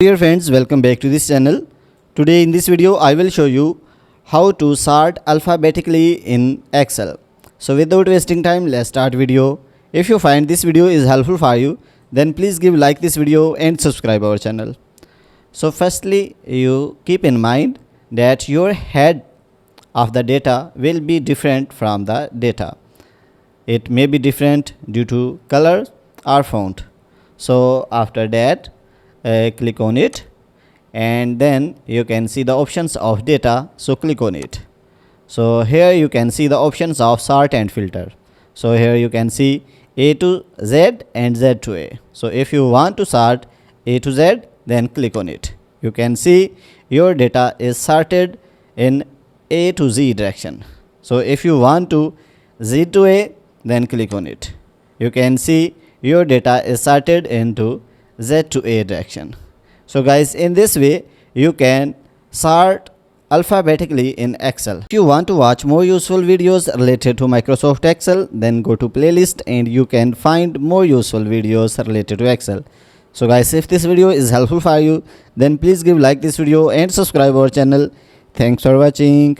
Dear friends, welcome back to this channel. Today in this video I will show you how to sort alphabetically in Excel. So without wasting time, let's start video. If you find this video is helpful for you, then please give like this video and subscribe our channel. So firstly, you keep in mind that your head of the data will be different from the data. It may be different due to color or font. So after that, click on it and then you can see the options of data, so click on it. So here you can see the options of sort and filter. So here you can see A to Z and Z to A. So if you want to sort A to Z, then click on it. You can see your data is sorted in A to Z direction. So if you want to Z to A, then click on it. You can see your data is sorted into Z to A direction. So guys, in this way you can sort alphabetically in Excel. If you want to watch more useful videos related to Microsoft Excel, then go to playlist and you can find more useful videos related to Excel. So guys, if this video is helpful for you, then please give like this video and subscribe our channel. Thanks for watching.